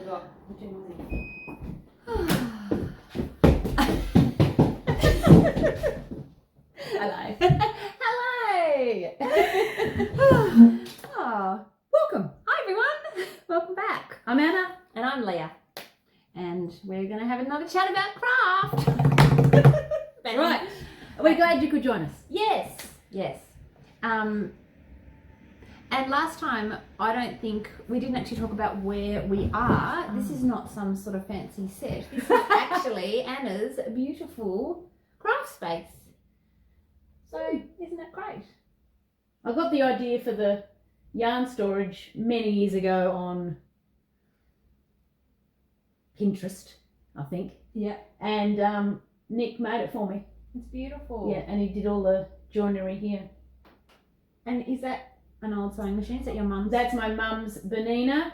forgot. I'm too noisy. Hello. Hello. Oh, welcome. Hi everyone. Welcome back. I'm Anna. And I'm Leah. And we're going to have another chat about craft. Right. We're glad you could join us. Yes. Yes. And last time, I don't think we didn't actually talk about where we are. This is not some sort of fancy set. This is actually Anna's beautiful craft space. So, isn't that great? I got the idea for the yarn storage many years ago on Pinterest, I think. Yeah. And Nick made it for me. It's beautiful. Yeah, and he did all the joinery here. And is that an old sewing machine? Is that your mum's? That's my mum's Bernina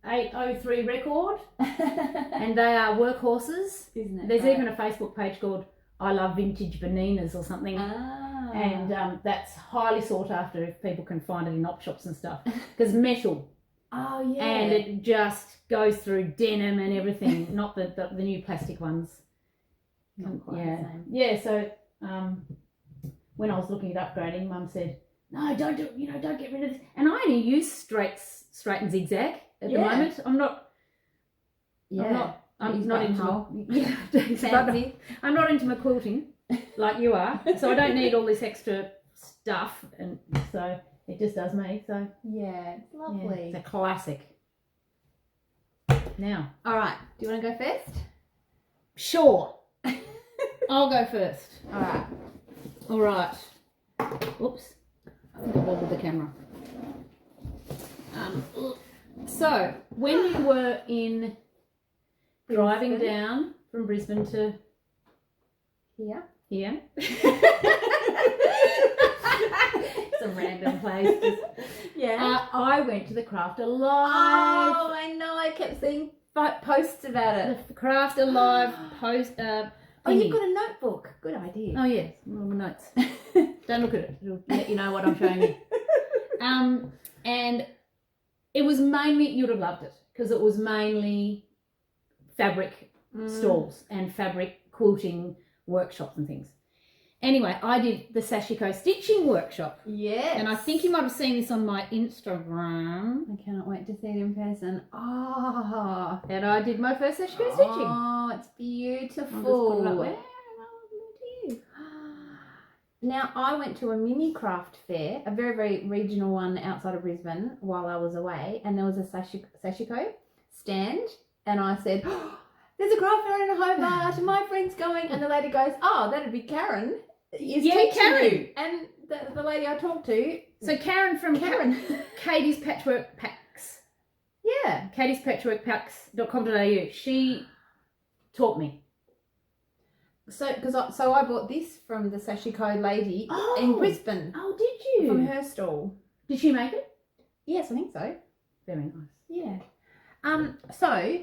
803 record. And they are workhorses. Isn't it? There's great? even a Facebook page called I Love Vintage Berninas or something. Ah. And that's highly sought after if people can find it in op shops and stuff. Because metal. Oh, yeah. And it just goes through denim and everything, not the new plastic ones. Not quite Yeah. the same. Yeah, so when I was looking at upgrading, Mum said, no, don't get rid of this. And I only use straight and zigzag at the moment. I'm not into Fancy. I'm not into my quilting like you are. So I don't need all this extra stuff, and so it just does me. So Yeah, it's lovely. it's a classic. Now, All right. Do you want to go first? sure. I'll go first. All right. All right. Oops. I think I wobbled the camera. So, when you were in driving Brisbane. down from Brisbane to Here. here, it's a random place. Yeah. I went to the Craft Alive. Oh, I know. I kept seeing posts about it. The Craft Alive post. Oh, thingy. you've got a notebook. Good idea. Oh yes, little notes. Don't look at it. It'll let you know what I'm showing you. And it was mainly, you'd have loved it because it was mainly fabric stalls and fabric quilting workshops and things. Anyway, I did the Sashiko stitching workshop. Yes. And I think you might have seen this on my Instagram. I cannot wait to see it in person. Oh. And I did my first Sashiko stitching. Oh, it's I'll beautiful. just put it up there. Now, I went to a mini craft fair, a very, very regional one outside of Brisbane while I was away, and there was a Sashiko stand, and I said, oh, there's a craft fair in Hobart, and my friend's going, and the lady goes, oh, that'd be Karen. Is teaching Karen. you. And the lady I talked to. So Karen from Katie's Patchwork Packs. Yeah. katiespatchworkpacks.com.au. She taught me. So I bought this from the Sashiko lady in Brisbane. Oh, did you? From her stall. Did she make it? Yes, I think so. Very nice. Yeah. So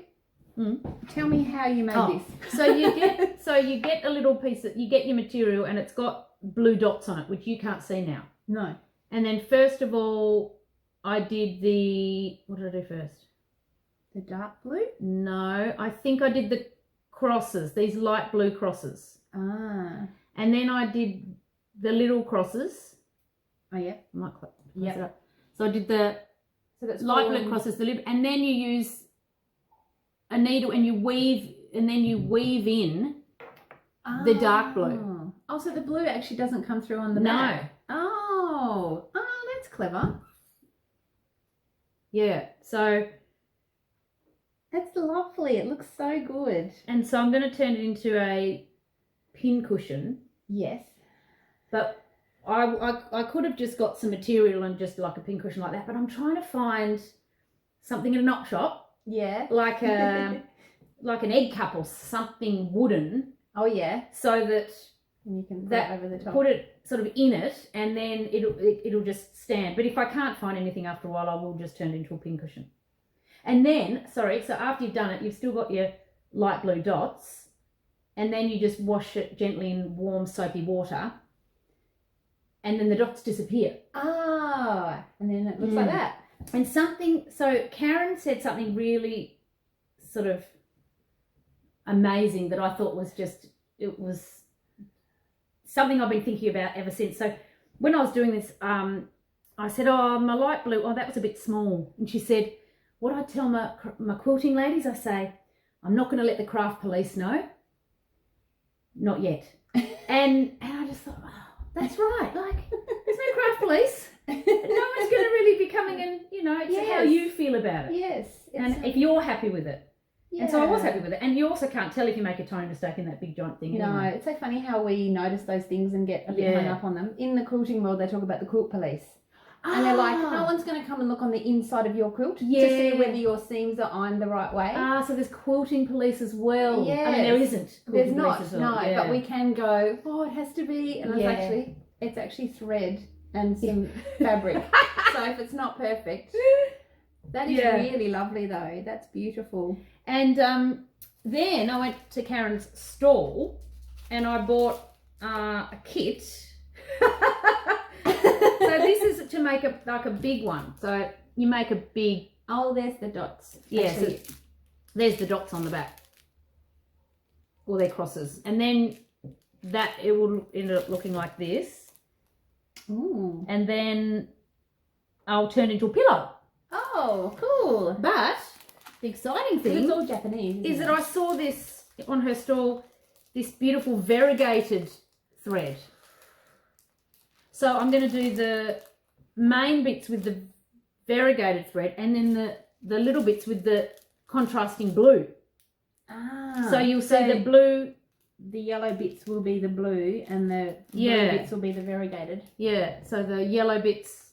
tell me how you made this. So you get a little piece you get your material and it's got blue dots on it, which you can't see now. No. And then first of all, I did what did I do first? The dark blue? No, I think I did the crosses, these light blue crosses. Ah. And then I did the little crosses. Oh yeah. I might close Yep. it up. So I did the So that's light blue crosses, and then you use a needle and you weave in the dark blue. Oh, so the blue actually doesn't come through on the back. Oh, that's clever. Yeah. So That's lovely. It looks so good. and so I'm going to turn it into a pin cushion, Yes. but I could have just got some material and just like a pin cushion like that, but I'm trying to find something in a knot shop, Yeah. like like an egg cup or something wooden, Oh yeah. so that And you can put that it over the top. put it sort of in it, and then it'll just stand. But if I can't find anything after a while, I will just turn it into a pin cushion. And then, so after you've done it, you've still got your light blue dots, and then you just wash it gently in warm soapy water, and then the dots disappear. Ah, and then it looks like that. And so Karen said something really sort of amazing that I thought it was something I've been thinking about ever since. So when I was doing this, I said, oh, my light blue, oh, that was a bit small. And she said, what I tell my quilting ladies, I say, I'm not going to let the craft police know. Not yet. And I just thought, oh, that's right. Like, there's no craft police. No one's going to really be coming and, it's how you feel about it. Yes. And if you're happy with it. Yeah. And so I was happy with it. And you also can't tell if you make a tiny mistake in that big giant thing. No, anyway. it's so funny how we notice those things and get a bit hung up on them. In the quilting world, they talk about the quilt police. And they're like, no one's going to come and look on the inside of your quilt to see whether your seams are ironed the right way. So there's quilting police as well. Yes. I mean, there isn't. There's not, as well. no, but we can go, oh, it has to be. And it's actually thread and some fabric. So if it's not perfect, that is really lovely though. That's beautiful. And then I went to Karen's stall and I bought a kit. So this is to make a big one. So you make a big... Oh, there's the dots. Yeah, so there's the dots on the back. Or they're crosses. And then it will end up looking like this. Ooh. And then I'll turn into a pillow. Oh, cool. But the exciting thing it's all Japanese, is that I saw this on her stall, this beautiful variegated thread. So I'm going to do the main bits with the variegated thread and then the little bits with the contrasting blue. So you'll see the blue. The yellow bits will be the blue and the blue bits will be the variegated. Yeah, so the yellow bits,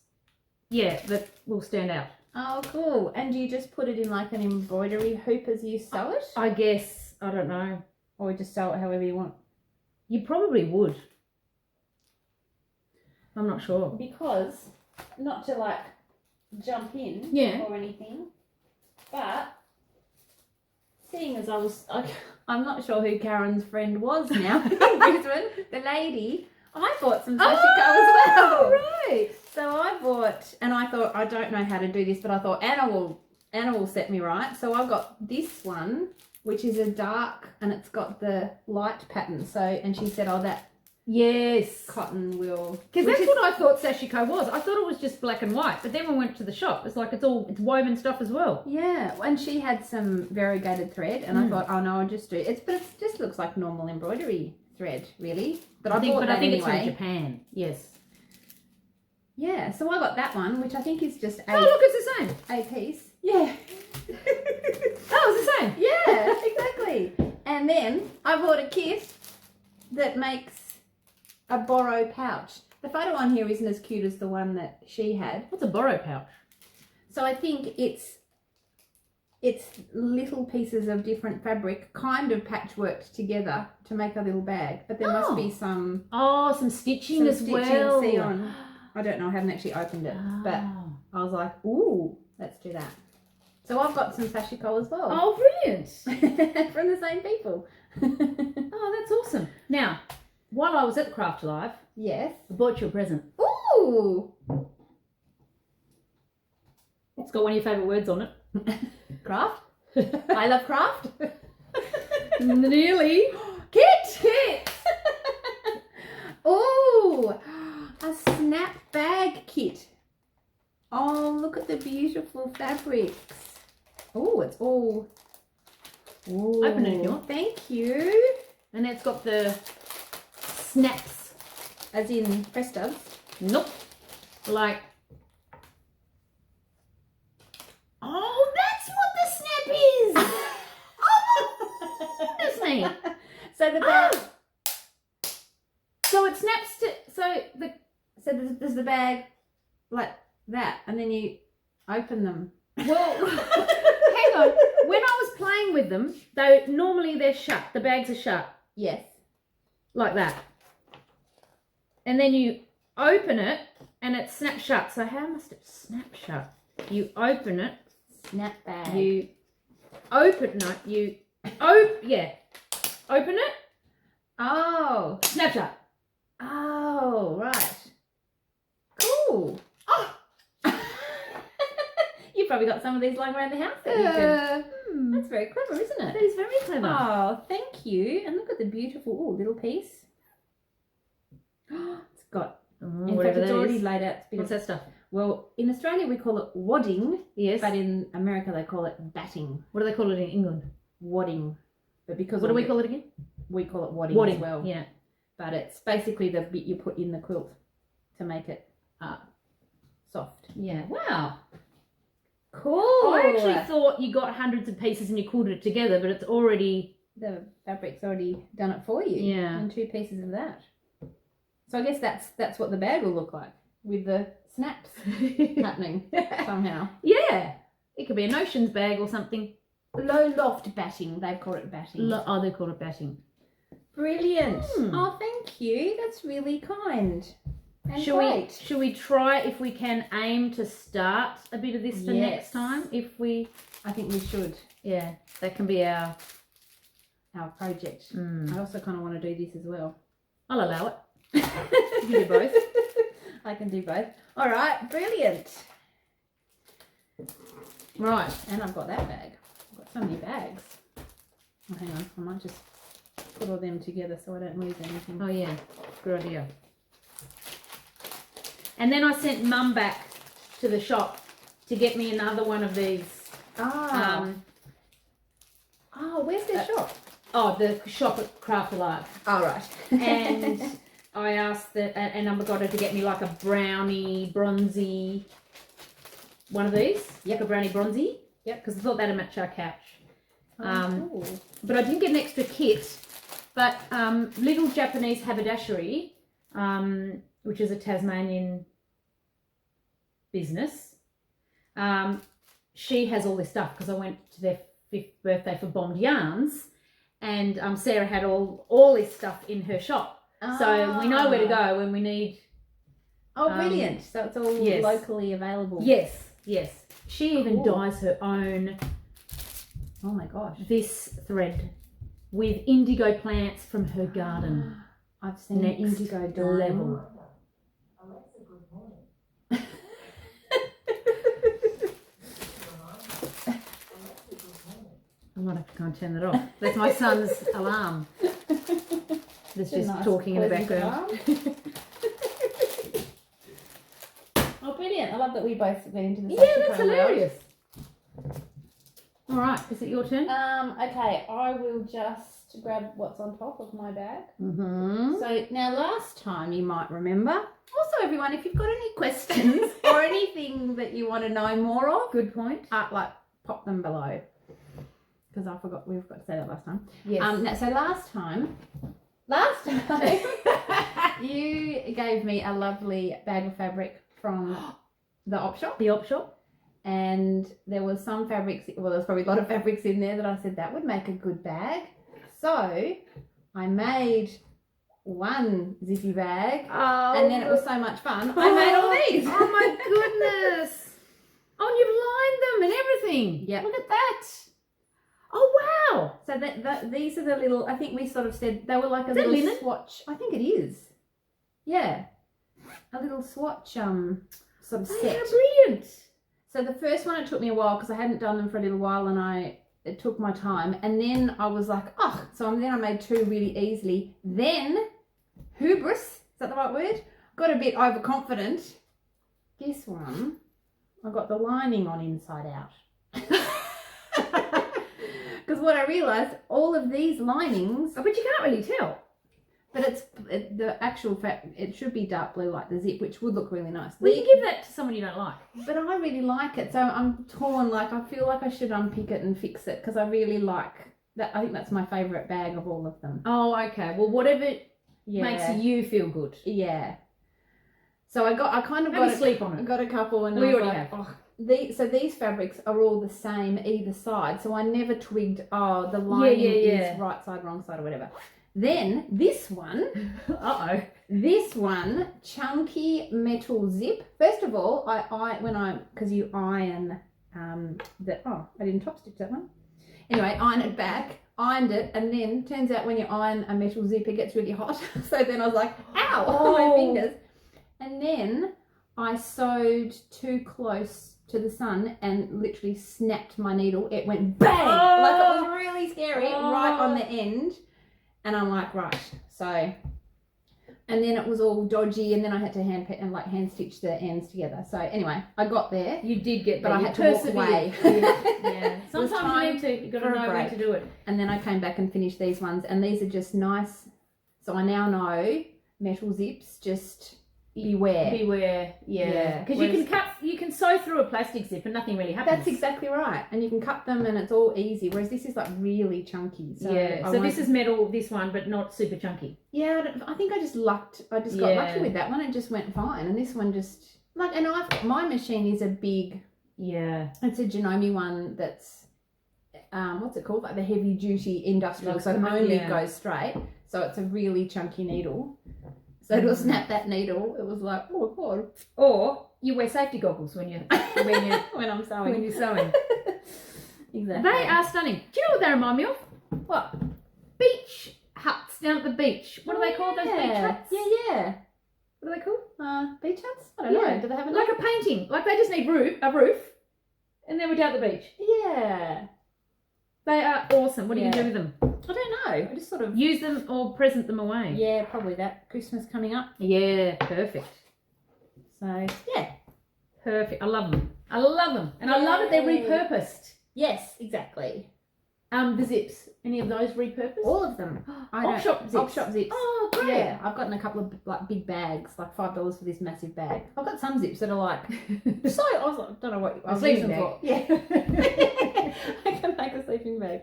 that will stand out. Oh, cool. And do you just put it in like an embroidery hoop as you sew it? I guess. I don't know. Or just sew it however you want? You probably would. I'm not sure. Because, not to like jump in or anything, but seeing as I'm not sure who Karen's friend was now in Brisbane, the lady, I bought some Sashiko as well. Right. So I bought, and I thought, I don't know how to do this, but I thought Anna will set me right. So I got this one, which is a dark, and it's got the light pattern. So, and she said, oh, that cotton will... Because that's what I thought Sashiko was. I thought it was just black and white. But then when we went to the shop, it's like it's woven stuff as well. Yeah, and she had some variegated thread, and I thought, oh no, I'll just do it. But it just looks like normal embroidery thread, really. But I think it's from Japan. Yes. Yeah, so I got that one, which I think is just Oh, look, it's the same. A piece. Yeah. Oh, it's the same. Yeah, exactly. And then I bought a kit that makes a borrow pouch. The photo on here isn't as cute as the one that she had. What's a borrow pouch? So I think it's little pieces of different fabric kind of patchworked together to make a little bag. But there must be some... Oh, some stitching as well. See on... I don't know, I haven't actually opened it. But I was like, ooh, let's do that. So I've got some Sashiko as well. Oh, brilliant. From the same people. Oh, that's awesome. Now, while I was at the Craft Live, yes, I bought you a present. Ooh. It's got one of your favourite words on it. Craft? I love craft. Nearly. Kit! Ooh, a snap bag kit. Oh, look at the beautiful fabrics. Oh, it's all... Ooh. Open it if you want. Thank you. And it's got the snaps. As in press stubs? Nope. Like... Oh, that's what the snap is! Oh, goodness me. So the bag... So it snaps to... So there's the bag like that, and then you open them. Well, hang on. When I was playing with them, normally they're shut. The bags are shut. Yes. Like that. And then you open it, and it snaps shut. So how must it snap shut? You open it. Snap bag. You open... No, you... Oh, yeah. Open it. Oh. Snap shut. Oh, right. Cool. Oh. You probably got some of these lying around the house that you could... That's very clever, isn't That it? is very clever. Oh, thank you. And look at the beautiful little piece. It's got... in fact, it's already laid out. What's that stuff? Well, in Australia we call it wadding, Yes. but in America they call it batting. What do they call it in England? Wadding. But because What do we call it again? we call it wadding, Wadding. as well. Yeah. But it's basically the bit you put in the quilt to make it soft. Yeah. Wow. Cool. I actually thought you got hundreds of pieces and you quilted it together, but it's already... The fabric's already done it for you. Yeah. And 2 pieces of that. So I guess that's what the bag will look like, with the snaps happening somehow. Yeah. It could be a notions bag or something. Low loft batting. They've called it batting. Oh, they call it batting. Brilliant. Hmm. Oh, thank you. That's really kind. And Should we try if we can aim to start a bit of this for next time? If we... I think we should. Yeah. That can be our project. Mm. I also kind of want to do this as well. I'll allow it. You do both. I can do both. All right, brilliant. Right, and I've got that bag. I've got so many bags. Oh, hang on, I might just put all them together so I don't lose anything. Oh, yeah. Good idea. And then I sent Mum back to the shop to get me another one of these. Where's their shop? Oh, the shop at Crafty. Oh, right. And I asked and I got her to get me like a brownie, bronzy, one of these. Yep, a brownie bronzy. Yep, because I thought that'd match our couch. Cool. But I didn't get an extra kit. But Little Japanese Haberdashery, which is a Tasmanian business, she has all this stuff because I went to their 5th birthday for Bombed Yarns, and Sarah had all this stuff in her shop. So we know where to go when we need. Oh, brilliant. So it's all locally available. Yes, yes. She even Cool. dyes her own Oh my gosh. this thread with indigo plants from her garden. I've seen Next indigo dye. level. I might have to go and turn that off. That's my son's alarm. That's just Nice talking in the pleasant background. alarm. Oh, brilliant. I love that we both went into the Yeah, Sashiko that's world. hilarious. All right, is it your turn? Okay, I will just grab what's on top of my bag. Mm-hmm. So now last time you might remember, also everyone, if you've got any questions or anything that you want to know more of, Good point. pop them below. Because we forgot to say that last time. Yes. So last time you gave me a lovely bag of fabric from the op shop. The op shop. And there was some fabrics, well, there's probably a lot of fabrics in there that I said that would make a good bag. So I made one zippy bag, Oh, and then it was so much fun, I made all these. Oh my goodness. Oh, and you've lined them and everything. Yep. Look at that. Oh, wow. So these are the little, I think we sort of said, they were like a Is that little linen? swatch. I think it is. Yeah. A little swatch sort of Oh, set. how brilliant. So the first one, it took me a while because I hadn't done them for a little while, and it took my time. And then I was like, then I made 2 really easily. Then, hubris, is that the right word? Got a bit overconfident. This one, I got the lining on inside out. Because what I realised, all of these linings, But you can't really tell. but the actual fact, it should be dark blue like the zip, which would look really nice. Well, you give that to someone you don't like. But I really like it, so I'm torn. Like, I feel like I should unpick it and fix it because I really like that. I think that's my favourite bag of all of them. Oh, okay. Well, whatever Yeah, makes you feel good. yeah. So I kind of Have got a sleep on I it. got a couple, and We I was already like, have. so these fabrics are all the same either side. So I never twigged. The lining yeah. is right side, wrong side, or whatever. Then this one. Uh-oh. This one, chunky metal zip. First of all, because you iron I didn't top stitch that one. Anyway, iron it back, ironed it, and then turns out when you iron a metal zip, it gets really hot. So then I was like, ow, my fingers. And then I sewed too close to the sun and literally snapped my needle. It went bang! Like it was really scary, right on the end. And I'm like, right, so... And then it was all dodgy, and then I had to hand stitch the ends together. So anyway, I got there. You did get there. But I had to walk away. Yeah. Sometimes you've got to know when to do it. And then I came back and finished these ones, and these are just nice. So I now know metal zips, just beware. Beware, yeah. Because you can sew through a plastic zip and nothing really happens. That's exactly right. And you can cut them and it's all easy, whereas this is like really chunky. So this is metal, this one, but not super chunky. Yeah, I think I just got lucky with that one. It just went fine. And this one just, like, and my machine is a big, it's a Janome one that's, what's it called? Like the heavy duty industrial. So it only goes straight. So it's a really chunky needle. So to snap that needle, it was like, oh god. Or you wear safety goggles when you're when I'm sewing. When you're sewing. Exactly. They are stunning. Do you know what they remind me of? What? Beach huts down at the beach. What are they called? Those beach huts? Yeah. What are they called? Beach huts? I don't know. Do they have a name? Like a painting. Like they just need a roof, and then we're down at the beach. Yeah. They are awesome. What are you going to do with them? I don't know. I just sort of... Use them or present them away. Yeah, probably that. Christmas coming up. Yeah, perfect. So, yeah. Perfect. I love them. And I love that they're repurposed. Yes, exactly. The zips. Any of those repurposed? All of them. Op shop zips. Oh, great. Yeah, I've gotten a couple of like big bags, like $5 for this massive bag. I've got some zips that are like, so I was like, don't know what I was using them for. Yeah. I can make a sleeping bag.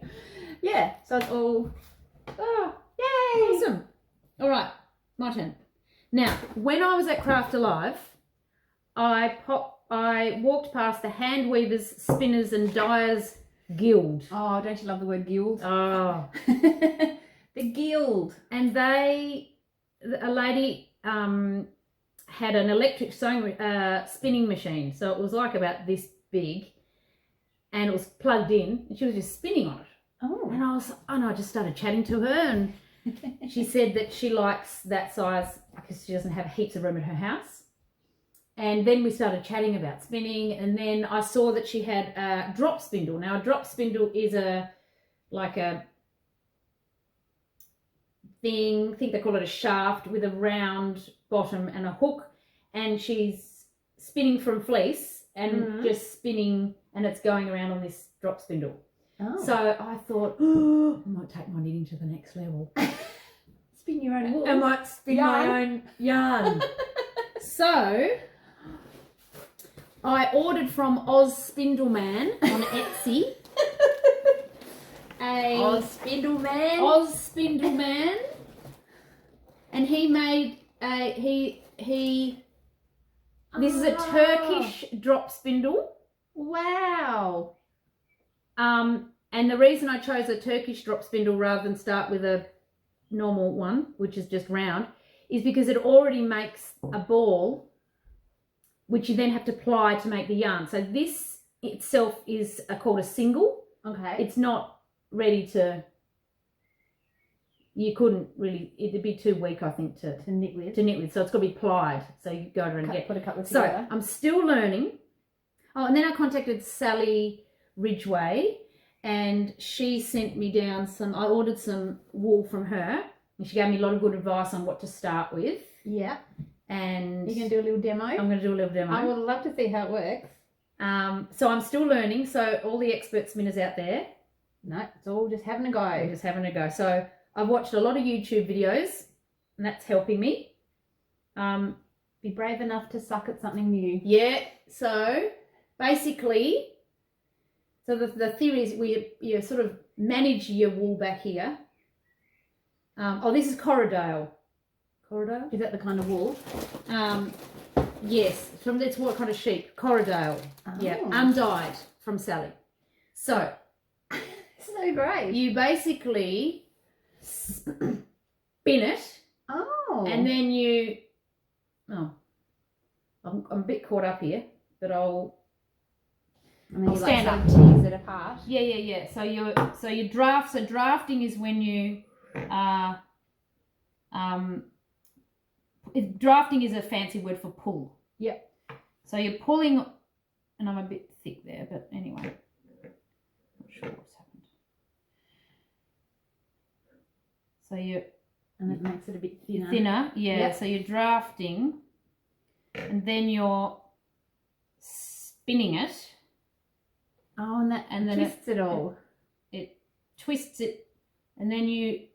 Yeah, so it's all, yay. Awesome. All right, my turn. Now, when I was at Craft Alive, I walked past the Hand Weavers, Spinners and Dyers Guild. Oh, don't you love the word guild? Oh. The guild. And a lady had an electric sewing spinning machine. So it was like about this big and it was plugged in and she was just spinning on it. Oh. And I just started chatting to her and she said that she likes that size because she doesn't have heaps of room in her house. And then we started chatting about spinning, and then I saw that she had a drop spindle. Now, a drop spindle is like a thing, I think they call it a shaft with a round bottom and a hook, and she's spinning from fleece and just spinning, and it's going around on this drop spindle. Oh. So I thought, I might take my knitting to the next level. Spin your own wool. I might spin my own yarn. So I ordered from Oz Spindleman on Etsy. Oz Spindleman. Oz Spindleman. And he made this is a Turkish drop spindle. Wow. And the reason I chose a Turkish drop spindle rather than start with a normal one, which is just round, is because it already makes a ball which you then have to ply to make the yarn. So this itself is called a single. Okay. It's not ready to, you couldn't really, it'd be too weak, I think, to knit with. So it's got to be plied. So you go over and put a couple together. So I'm still learning. Oh, and then I contacted Sally Ridgway and she sent me down I ordered some wool from her and she gave me a lot of good advice on what to start with. Yeah. And you're going to do a little demo? I'm going to do a little demo. I would love to see how it works. So I'm still learning. So all the expert spinners out there. No, it's all just having a go. We're just having a go. So I've watched a lot of YouTube videos and that's helping me. Be brave enough to suck at something new. Yeah. So basically, so the theory is you sort of manage your wool back here. This is Corridale. Corridale? Is that the kind of wool? Yes, it's what kind of sheep? Corridale. Oh. Yeah, undyed from Sally. So, so great. You basically spin it. Oh. And then I'm a bit caught up here, but I'll stand up. Tease it apart. Yeah. So you draft. So drafting is when you drafting is a fancy word for pull. Yep. So you're pulling and I'm a bit thick there, but anyway, not sure what's happened. So And it makes it a bit thinner. Thinner, yeah. Yep. So you're drafting, and then you're spinning it. Oh, and then twists it all. It twists it, and then you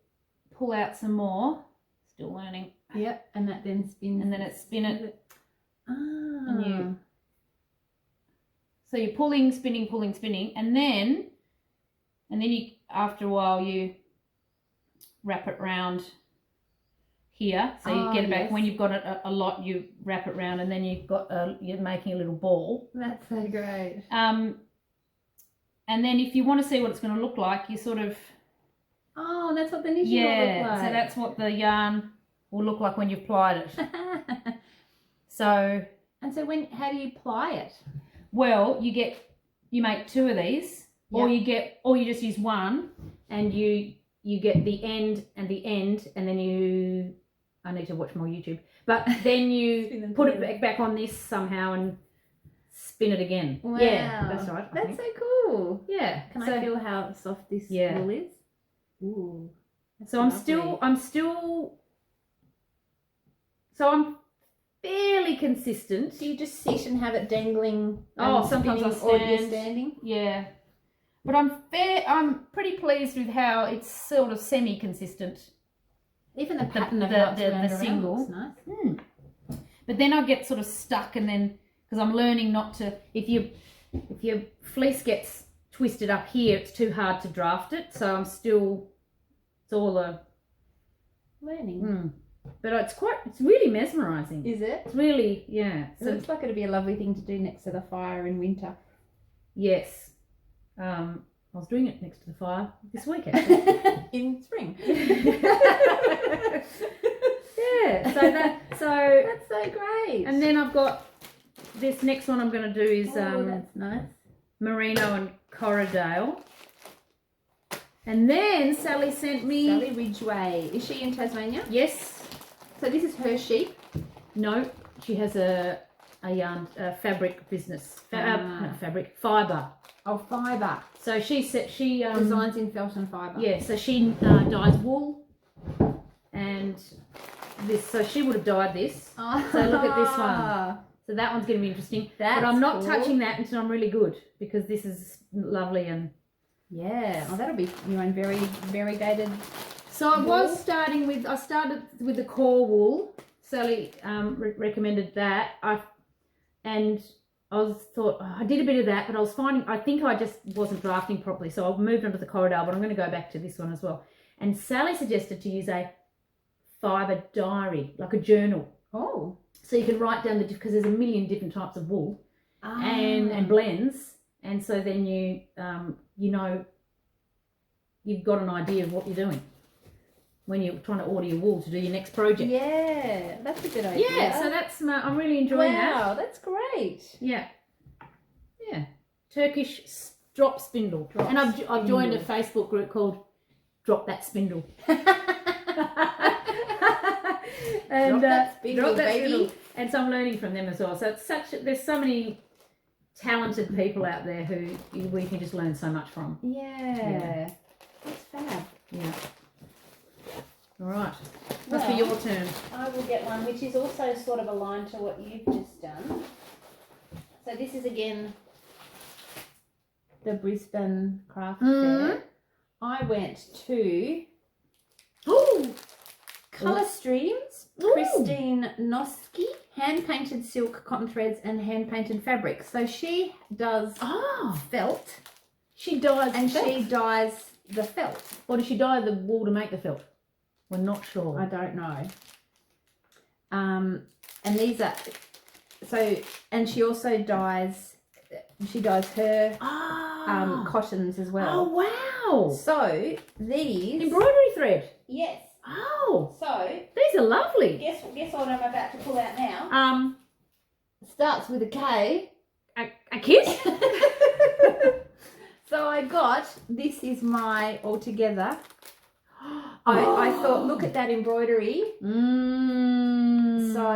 pull out some more. Still learning. Yep, and that then spins. And then it spin it. Ah. And so you're pulling, spinning, and then you, after a while, you wrap it round here. So you get it back. When you've got it a lot, you wrap it round, and then you're making a little ball. That's so great. And then if you want to see what it's going to look like, you sort of... Oh, that's what the knitting will look like. So that's what the yarn will look like when you've plied it. So... And so how do you ply it? Well, you make 2 of these, or you just use one, and you get the end, and then I need to watch more YouTube, but then you put it back on this somehow and spin it again. Wow. Yeah, that's right. That's so cool. Yeah. Can I feel how soft this wool is? Ooh. So I'm still fairly consistent. Do you just sit and have it dangling? Sometimes I stand. Or you're standing? Yeah. But I'm pretty pleased with how it's sort of semi-consistent. Even the pattern of the single looks nice. But then I get sort of stuck, and then because I'm learning not to. If your fleece gets twisted up here, it's too hard to draft it. So I'm still. It's all a learning. But it's really mesmerising. Is it? It's really, yeah. It looks like it'd be a lovely thing to do next to the fire in winter. Yes. I was doing it next to the fire this week, actually. In spring. Yeah. That's so great. And then I've got this next one I'm going to do is that's nice. Merino and Corriedale. And then Sally sent me... Sally Ridgway. Is she in Tasmania? Yes. So this is her sheep? No, she has a yarn fabric business. Not fabric, fibre. Oh, fibre. So she designs in felt and fibre. Yeah, so she dyes wool, and this. So she would have dyed this. Oh. So look at this one. So that one's going to be interesting. But I'm not touching that until I'm really good, because this is lovely and... Yeah, that'll be your own very variegated. So I started with the core wool. Sally recommended that. I did a bit of that, but I think I just wasn't drafting properly. So I moved on to the Corriedale, but I'm going to go back to this one as well. And Sally suggested to use a fibre diary, like a journal. Oh. So you can write down because there's a million different types of wool and blends. And so then you've got an idea of what you're doing when you're trying to order your wool to do your next project. Yeah, that's a good idea. Yeah, so I'm really enjoying that. Wow, that's great. Yeah. Yeah. Turkish drop spindle. And I've joined a Facebook group called Drop That Spindle. And drop that spindle. And so I'm learning from them as well. So there's so many talented people out there who we can just learn so much from. Yeah. That's fab. Yeah. All right. Must be your turn. I will get one which is also sort of aligned to what you've just done. So this is again the Brisbane Craft Fair. I went to Colour Streams, Christine Noski, hand-painted silk, cotton threads and hand-painted fabrics. So she does felt. She dyes and felt. She dyes the felt. Or does she dye the wool to make the felt? We're not sure. I don't know. And these are and she also dyes her cottons as well. Oh wow. So these embroidery thread. Yes. Oh. So these are lovely. Guess what I'm about to pull out now? Starts with a K. A kiss? So I got, this is my altogether. I thought, look at that embroidery. So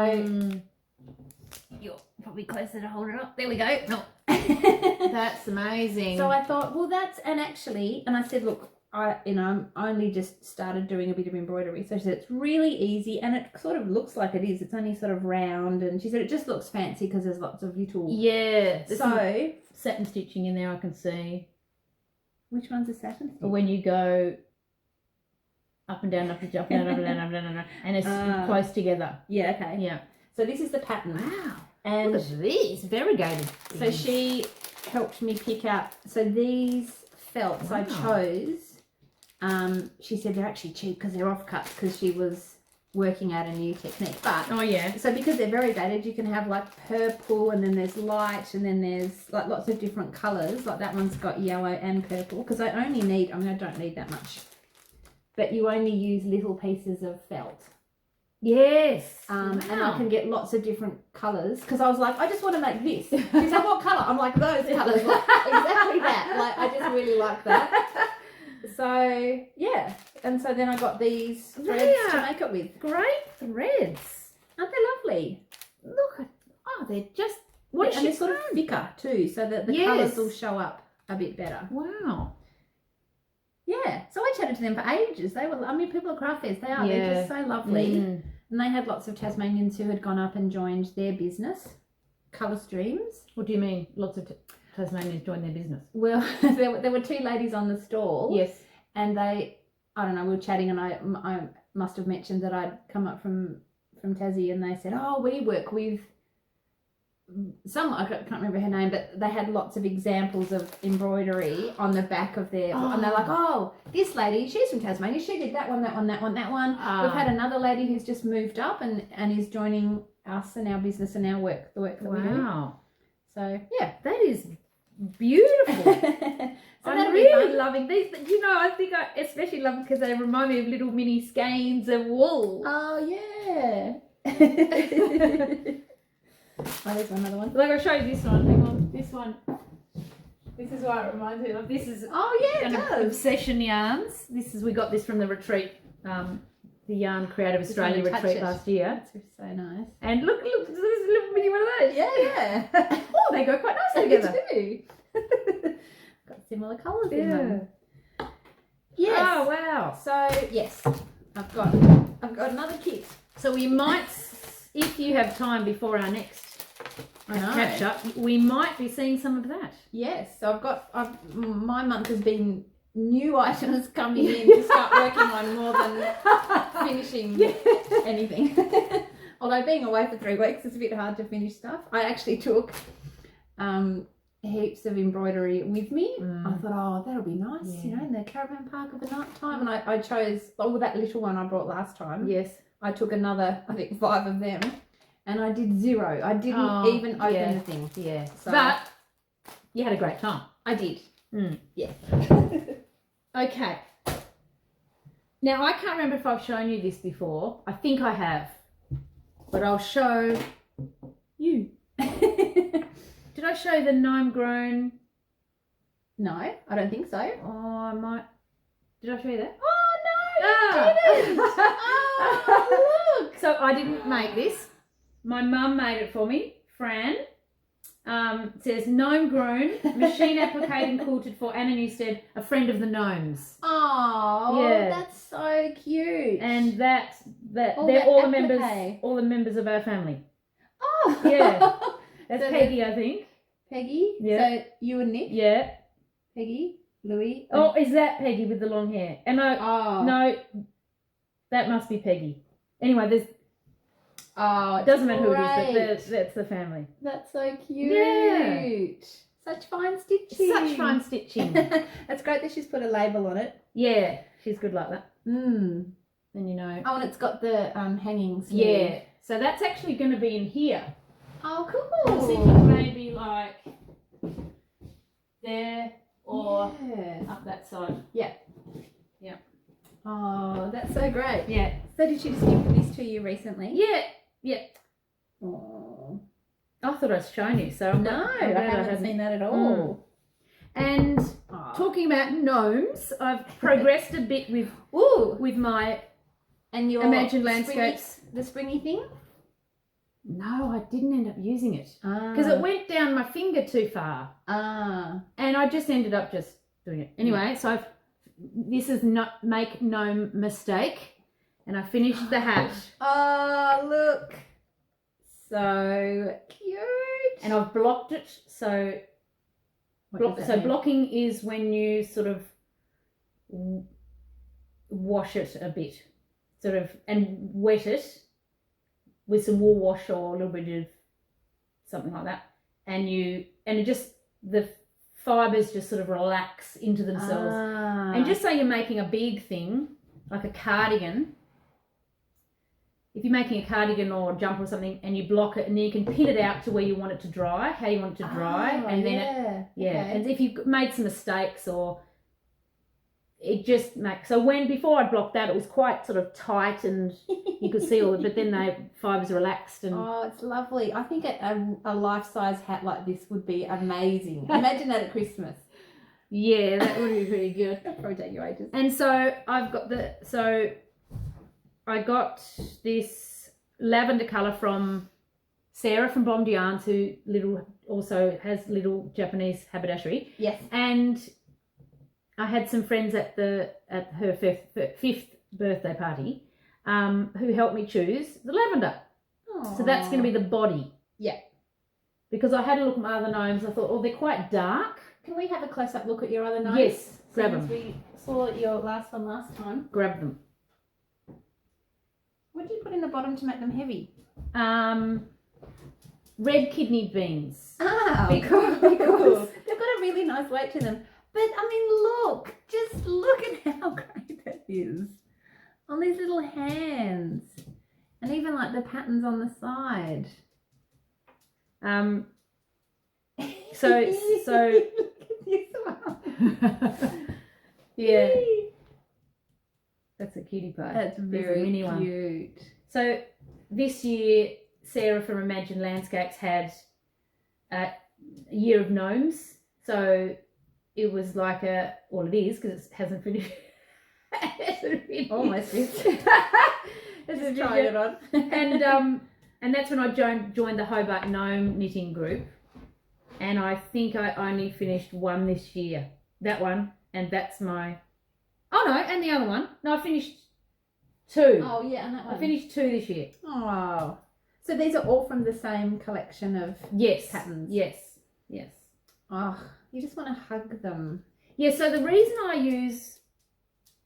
you're probably closer to hold it up. There we go. No. That's amazing. So I thought, well, and I said, look, I only just started doing a bit of embroidery. So she said, it's really easy and it sort of looks like it is. It's only sort of round. And she said, it just looks fancy because there's lots of little. Yeah. So. Satin stitching in there, I can see. Which one's a satin stitch? When you go up and down, up and down, up and down, up and down, up and down, and it's close together. Yeah, okay. Yeah. So this is the pattern. Wow. And look at this, variegated. So she helped me pick out. So these felts I chose. She said they're actually cheap because they're offcuts because she was working out a new technique. But so because they're variegated, you can have like purple and then there's light and then there's like lots of different colours. Like that one's got yellow and purple because I don't need that much. But you only use little pieces of felt. Yes. And I can get lots of different colours because I was like, I just want to make this. She said, what colour? I'm like, those colours. Like, exactly that. Like, I just really like that. So, yeah. And so then I got these threads to make it with. Great threads. Aren't they lovely? Look, they're just... And they're sort of thicker too, so that the colours will show up a bit better. Wow. Yeah. So I chatted to them for ages. They were, people at craft fairs, they are. They're just so lovely. And they had lots of Tasmanians who had gone up and joined their business, Colour Streams. What do you mean, lots of Tasmanians joined their business? Well, there were two ladies on the stall. Yes. And they, I don't know, we were chatting and I must have mentioned that I'd come up from Tassie and they said, oh, we work with I can't remember her name, but they had lots of examples of embroidery on the back of their, and they're like, oh, this lady, she's from Tasmania, she did that one, that one, that one, that one. We've had another lady who's just moved up and is joining us and our business and our work, the work that we do. Wow. So, yeah. That is beautiful. I'm really loving these. I think I especially love them because they remind me of little mini skeins of wool. Oh, yeah. Oh, there's another one. Like, I'll show you this one. Hang on. This one. This is what it reminds me of. This is it does. Obsession yarns. We got this from the retreat, the Yarn Creative Australia retreat last year. That's so nice. And look, there's a little mini one of those. Yeah. Oh, they go quite nicely together. They do. Got similar colours in them. Yes. Oh, wow. So, yes, I've got another kit. So we might, if you have time before our next catch up, we might be seeing some of that. Yes, so my month has been new items coming in to start working on more than finishing anything. Although being away for 3 weeks, it's a bit hard to finish stuff. I actually took heaps of embroidery with me. I thought, oh, that'll be nice, in the caravan park of the night time. And I chose, that little one I brought last time. Yes. I took another, I think 5 of them. And I did 0. I didn't even open the thing. Yeah. So, but you had a great time. I did. Yeah. Okay. Now, I can't remember if I've shown you this before. I think I have. But I'll show you. Did I show the gnome grown? No, I don't think so. Oh, I might. Did I show you that? Oh, no, you didn't. Oh, look. So I didn't make this. My mum made it for me, Fran. It says gnome grown, machine appliqued and quilted for Anna and Leah, a friend of the gnomes. Oh, yeah. That's so cute. And they're all the members of our family. Oh, yeah. That's so Peggy, I think. Peggy? Yeah. So you and Nick? Yeah. Peggy, Louis. Oh, is that Peggy with the long hair? And no, that must be Peggy. Anyway, there's. Oh, it doesn't matter who it is, but that's the family. That's so cute. Yeah. Such fine stitching. Such fine stitching. It's great that she's put a label on it. Yeah, she's good like that. Then you know. Oh, and it's got the hangings. Yeah. So that's actually going to be in here. Oh, cool. I was thinking maybe like there or up that side. Yeah. Yeah. Oh, that's so great. Yeah. So did she just give this to you recently? Yeah. Yeah. Oh. I thought I'd shown you, so I haven't seen that at all. And talking about gnomes, I've progressed a bit with my and your Imagined Landscapes. The springy thing? No, I didn't end up using it because it went down my finger too far. And I just ended up just doing it. Anyway, so this is not make no mistake. And I finished the hat. Oh, look. So cute. And I've blocked it. So blocking is when you sort of wash it a bit, sort of, and wet it with some wool wash or a little bit of something like that, and it just, the fibers just sort of relax into themselves. And just say you're making a big thing like a cardigan. If you're making a cardigan or a jumper or something and you block it, and then you can pin it out to where you want it to dry, how you want it to dry, and then okay. And if you've made some mistakes, or it just makes, so before I blocked that, it was quite sort of tight and you could see all it, but then the fibers relaxed. And it's lovely. I think a life-size hat like this would be amazing. Imagine that at Christmas. Yeah, that would be pretty good. That'd probably take you ages. And so I got this lavender colour from Sarah from Bomb Yarns, who also has little Japanese haberdashery. Yes. And I had some friends at her fifth birthday party who helped me choose the lavender. Aww. So that's going to be the body. Yeah. Because I had a look at my other gnomes. I thought, they're quite dark. Can we have a close-up look at your other gnomes? Yes, grab them. We saw your last one last time. Grab them. What did you put in the bottom to make them heavy? Red kidney beans. Because they've got a really nice weight to them. But I mean, just look at how great that is on these little hands, and even like the patterns on the side. So yeah, that's a cutie pie. That's very mini cute. One. So this year, Sarah from Imagine Landscapes had a year of gnomes. So it was like it is, because it hasn't finished. Almost finished. Just trying it on. And that's when I joined the Hobart Gnome knitting group. And I think I only finished one this year. That one, and that's my... Oh no, and the other one. No, I finished 2. Oh yeah, and that one. I finished 2 this year. Oh. So these are all from the same collection of patterns? Yes. Oh, you just want to hug them. Yeah, so the reason I use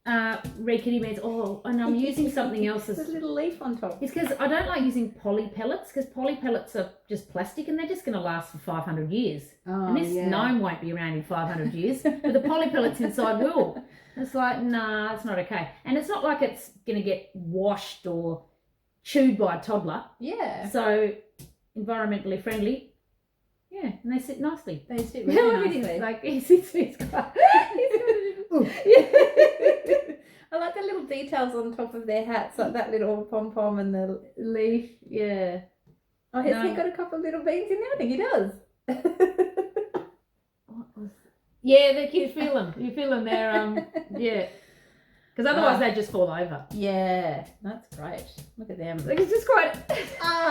red kitty beans, and I'm using something else. There's a little leaf on top. It's because I don't like using poly pellets, because poly pellets are just plastic and they're just going to last for 500 years. And this gnome won't be around in 500 years, but the poly pellets inside will. It's like, nah, it's not okay. And it's not like it's going to get washed or chewed by a toddler. Yeah. So environmentally friendly. Yeah, and they sit nicely. They sit really nicely. Like he sits. He's got I like the little details on top of their hats, like that little pom pom and the leaf. Yeah. Oh, has he got a couple of little beans in there? I think he does. Yeah, you feel them. You feel them there. Yeah. Because otherwise they just fall over. Yeah, that's great. Look at them. It's just quite.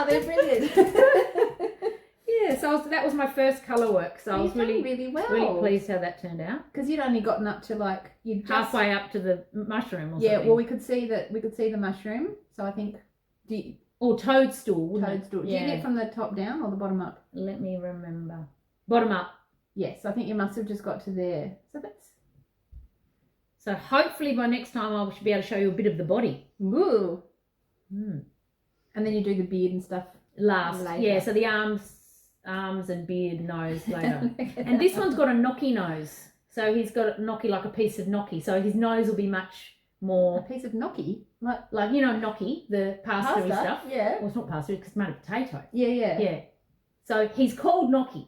They're brilliant. Yeah, so that was my first colour work. So I was really pleased how that turned out. Because you'd only gotten up to halfway up to the mushroom or something. Yeah, well, we could see the mushroom. So I think toadstool. Toadstool. Yeah. Do you get from the top down or the bottom up? Let me remember. Bottom up. Yes, I think you must have just got to there. So hopefully by next time I should be able to show you a bit of the body. Ooh. And then you do the beard and stuff last. Later. Yeah, so the arms and beard, nose later. And this one's got a gnocchi nose. So he's got a gnocchi, like a piece of gnocchi. So his nose will be much more... A piece of gnocchi? Like you know, gnocchi, the pasta stuff. Yeah. Well, it's not pasta because it's made of potato. Yeah. So he's called gnocchi.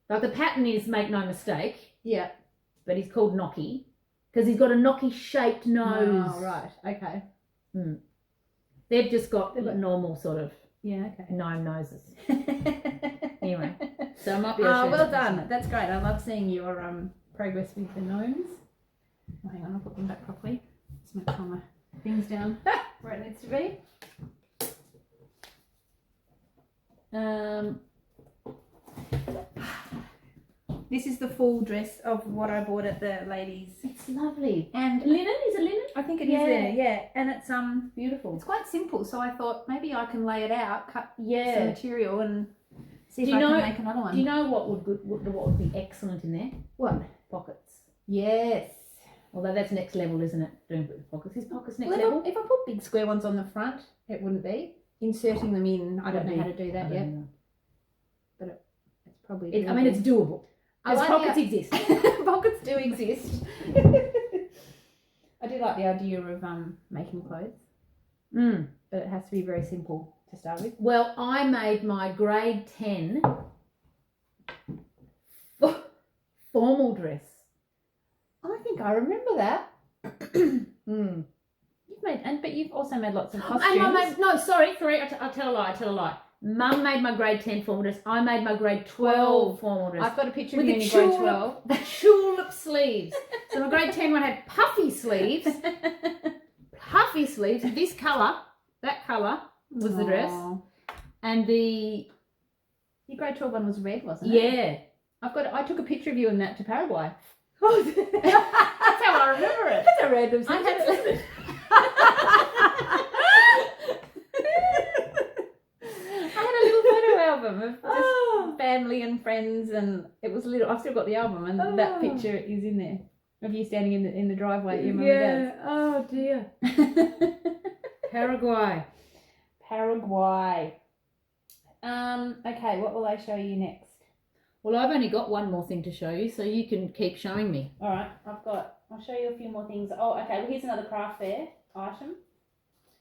Like the pattern is make no mistake. Yeah. But he's called gnocchi because he's got a gnocchi-shaped nose. Oh, right. Okay. They've just got normal sort of gnome noses. Anyway, so I might be able to show well done. That's great. I love seeing your progress with the gnomes. Oh, hang on, I'll put them back properly. Just make sure my things down where it needs to be. This is the full dress of what I bought at the ladies. It's lovely. And Linen? Is it linen? I think it is Yeah. there, yeah. And it's Beautiful. it's quite simple, so I thought maybe I can lay it out, cut some Yeah. material and see Do if you I know- can make another one. Do you know what would be excellent in there? What? Pockets. Yes. Although that's next level, isn't it? Doing pockets. Is pockets next Well, level? if I put big square ones on the front, it wouldn't be. Inserting them in, I don't know how to do that yet. It's probably I mean, it's doable. I Because like pockets exist. Pockets do exist. I do like the idea of making clothes, but it has to be very simple to start with. Well, I made my grade 10 formal dress. I think I remember that. You've made, but you've also made lots of costumes. I'll tell a lie. Mum made my grade 10 formal dress. I made my grade 12 formal dress. I've got a picture with of you in your grade 12. the tulip sleeves. So my grade 10 one had puffy sleeves. This colour, that colour was the dress. Aw. And the Your grade 12 one was red, wasn't it? yeah. I took a picture of you in that to Paraguay. That's how I remember it. That's a random I had sentence. it. I had a little photo album of just family and friends, and it was little. I've still got the album, and that picture is in there of you standing in the driveway at your mum and Oh dear. dad's. Paraguay. Paraguay. Okay, what will I show you next? Well, I've only got one more thing to show you, so you can keep showing me. All right, I'll show you a few more things. Oh, okay. Well, here's another craft fair item.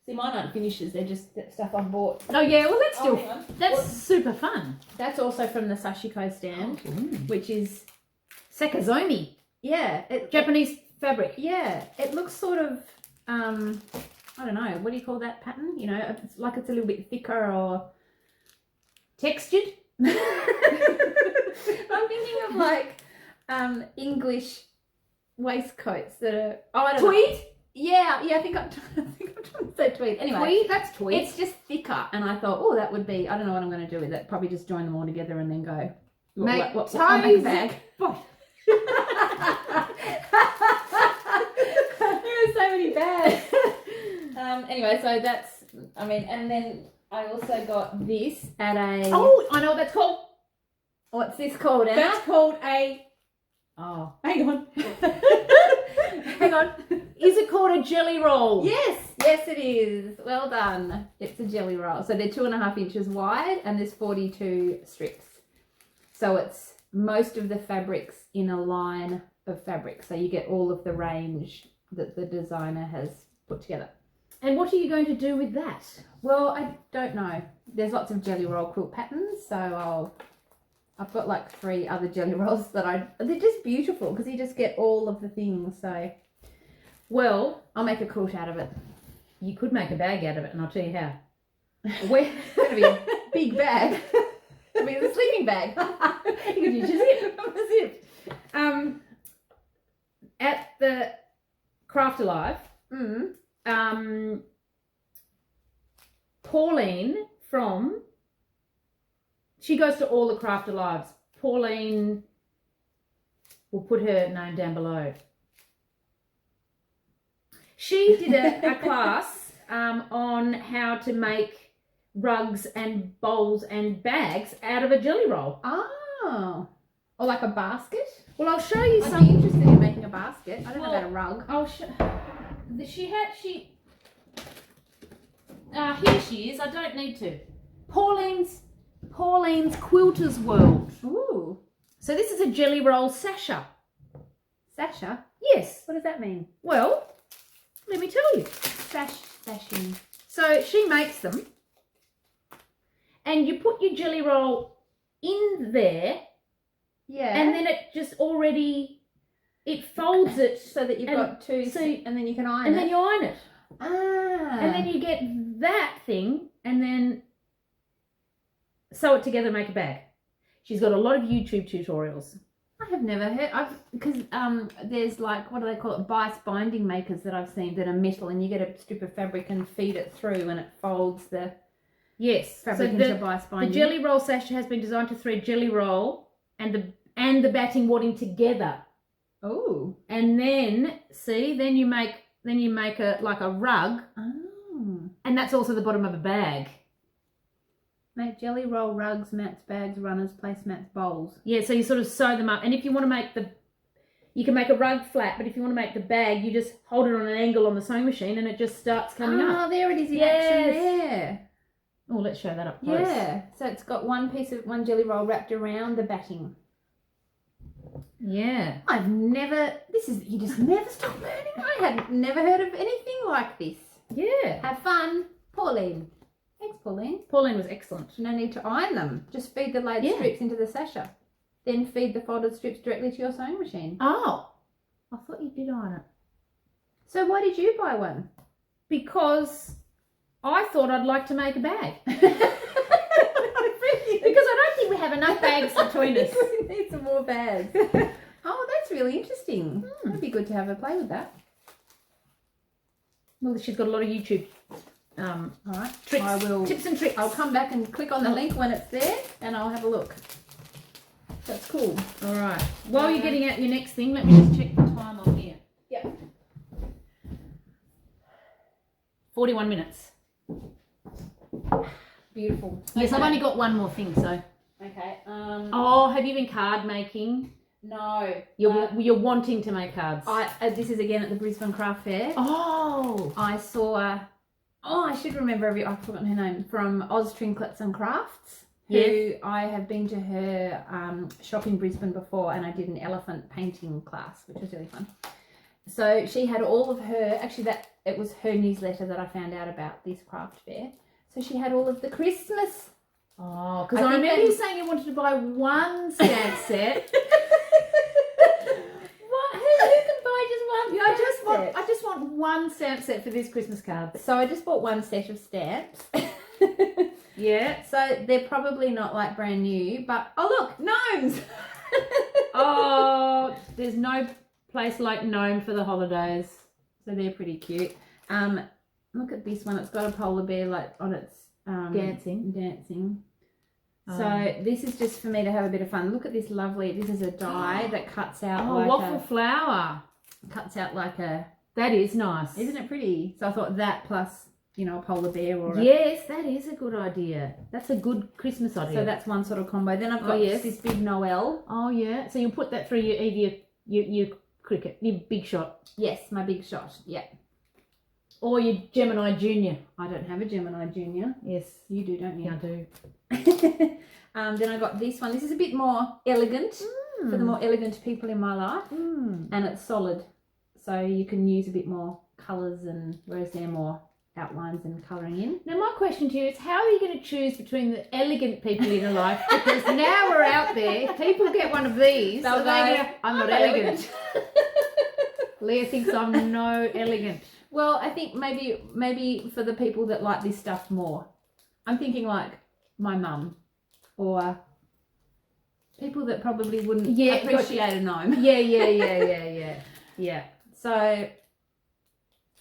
See, mine aren't finishes. They're just stuff I've bought. Oh yeah, well that's Oh, hang on. that's Well, super fun. that's also from the Sashiko stand, which is Sakazomi, Japanese fabric. Yeah, it looks sort of I don't know. What do you call that pattern? You know, it's like it's a little bit thicker or Textured. I'm thinking of like English waistcoats that are I don't know. Tweed. Yeah, I think I'm trying to say tweed. Anyway, Tweed. That's tweed. it's just thicker, and I thought, oh, that would be. I don't know what I'm going to do with it. Probably just join them all together and then go. Make I'll make a toes. bag. There are so many bags. Anyway, so that's. I mean, and then I also got this at a. Oh, I know what that's called. What's this called, Anna? That's called a. Oh, Hang on. hang on. Is it called a jelly roll? Yes, it is. Well done. It's a jelly roll. So they're 2.5 inches wide and there's 42 strips. So it's most of the fabrics in a line of fabric. So you get all of the range that the designer has put together. And what are you going to do with that? Well, I don't know. There's lots of jelly roll quilt patterns. So I've got like 3 other jelly rolls that they're just beautiful because you just get all of the things. So Well, I'll make a quilt out of it. you could make a bag out of it, and I'll tell you how. It's going to be a big bag. It'll be a sleeping bag. You could use your zip. A zip. At the Craft Alive, Pauline she goes to all the Craft Alives. Pauline, we'll put her name down below. She did a class on how to make rugs and bowls and bags out of a jelly roll. Oh. Or like a basket? Well, I'll show you I'd some. be interested in making a basket. I don't know Well, about a rug. I'll show. Here she is. I don't need to. Pauline's Quilter's World. Ooh. So this is a jelly roll Sasha. Sasha? Yes. What does that mean? Well, let me tell you. Sashing. So she makes them, and you put your jelly roll in there, Yeah. and then it just already folds it so that you've and got 2, so- and then you can iron and it. then you iron it. Ah. And then you get that thing and then sew it together and make a bag. She's got a lot of YouTube tutorials. I have never heard. Because there's like, what do they call it? Bice binding makers that I've seen that are metal, and you get a strip of fabric and feed it through, and it folds the Yes. fabric so into bias the binding. Jellyroll sachet has been designed to thread Jellyroll and the batting wadding together. Oh. And then then you make a rug, and that's also the bottom of a bag. Make Jellyroll rugs, mats, bags, runners, placemats, bowls. Yeah, so you sort of sew them up, and if you want to make you can make a rug flat, but if you want to make the bag, you just hold it on an angle on the sewing machine, and it just starts coming up. Oh, there it is in action there. Oh, let's show that up close. Yeah, so it's got one Jellyroll wrapped around the batting. Yeah. You just never stop learning. I had never heard of anything like this. Yeah. Have fun, Pauline. Thanks, Pauline. Pauline was excellent. No need to iron them. Just feed the laid strips into the sasha. Then feed the folded strips directly to your sewing machine. Oh, I thought you did iron it. So why did you buy one? Because I thought I'd like to make a bag. Because Because I don't think we have enough bags between us. we need some more bags. Oh, that's really interesting. It'd be good to have her play with that. Well, she's got a lot of YouTube All right. tricks, tips and tricks. I'll come back and click on the link when it's there and I'll have a look. That's cool. All right. While you're getting out your next thing, let me just check the time on here. Yeah. 41 minutes. Beautiful. Yes, Okay. I've only got one more thing, so. Okay. Oh, have you been card making? No. You're wanting to make cards. This is again at the Brisbane Craft Fair. Oh. I saw. I should remember I've forgotten her name, from Oz Trinklets and Crafts. Yes. Who I have been to her shop in Brisbane before, and I did an elephant painting class, which was really fun. So she had all of her. Actually, it was her newsletter that I found out about this craft fair. So she had all of the Christmas. Oh, because I remember you saying you wanted to buy one stamp set. What? Who can buy just one? I just want one stamp set for this Christmas card. So I just bought one set of stamps. Yeah. So they're probably not like brand new, but oh look, gnomes. Oh, there's no place like Gnome for the holidays. So they're pretty cute. Look at this one. It's got a polar bear like on its dancing. So this is just for me to have a bit of fun. Look at this lovely. This is a die that cuts out like waffle flower. Cuts out like a. That is nice. Isn't it pretty? So I thought that plus a polar bear or. Yes, that is a good idea. That's a good Christmas idea. So that's one sort of combo. Then I've got this big Noel. Oh yeah. So you'll put that through your cricket, your big shot. Yes, my big shot. Yeah. Or your Gemini Junior. I don't have a Gemini Junior. Yes. You do, don't you? I do. Then I got this one. This is a bit more elegant for the more elegant people in my life. And it's solid. So you can use a bit more colours, and whereas they're more outlines and colouring in. Now my question to you is, how are you going to choose between the elegant people in your life? Because now we're out there, if people get one of these, They'll go, I'm not elegant. Leah thinks I'm no elegant. Well, I think maybe for the people that like this stuff more, I'm thinking like my mum, or people that probably wouldn't appreciate a gnome. Yeah. So,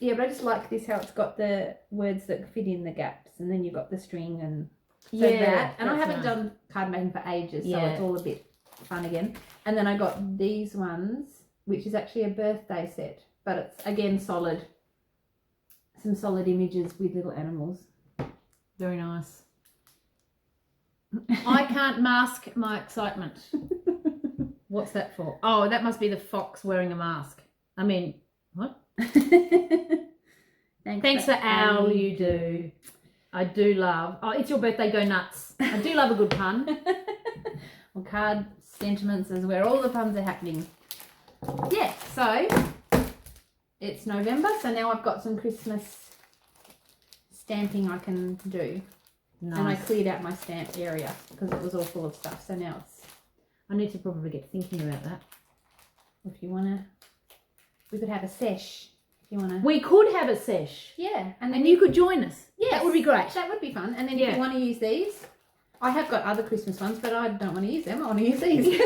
yeah, but I just like this, how it's got the words that fit in the gaps, and then you've got the string and that. And I haven't done card making for ages, so it's all a bit fun again. And then I got these ones, which is actually a birthday set, but it's again solid. Some solid images with little animals. Very nice. I can't mask my excitement. What's that for? Oh, that must be the fox wearing a mask. I mean, what? Thanks for owl, you do. I do love. Oh, it's your birthday, go nuts. I do love a good pun. Well, card sentiments is where all the puns are happening. Yeah, so it's November, so now I've got some Christmas stamping I can do. Nice. And I cleared out my stamp area because it was all full of stuff. So now it's. I need to probably get thinking about that. If you want to, we could have a sesh. If you want to. We could have a sesh. Yeah. And you could join us. Yes. That would be great. That would be fun. And then if you want to use these, I have got other Christmas ones, but I don't want to use them. I want to use these.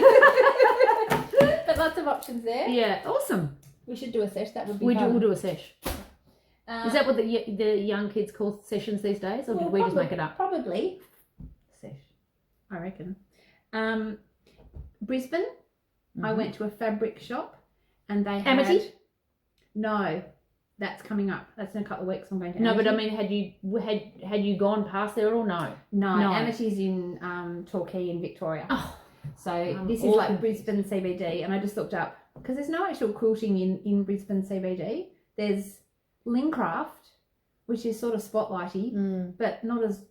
But lots of options there. Yeah, awesome. We should do a sesh. That would be fun. We'll do a sesh. Is that what the young kids call sessions these days, or did we just make it up? Probably. Sesh, I reckon. Brisbane, I went to a fabric shop and they had... Amity? No, that's coming up. That's in a couple of weeks. I'm going to No, Amity. but I mean, had you gone past there or no? No, Amity's in Torquay in Victoria. Oh, so this is like Brisbane CBD, and I just looked up because there's no actual quilting in Brisbane CBD. There's Lincraft, which is sort of spotlighty, but not as...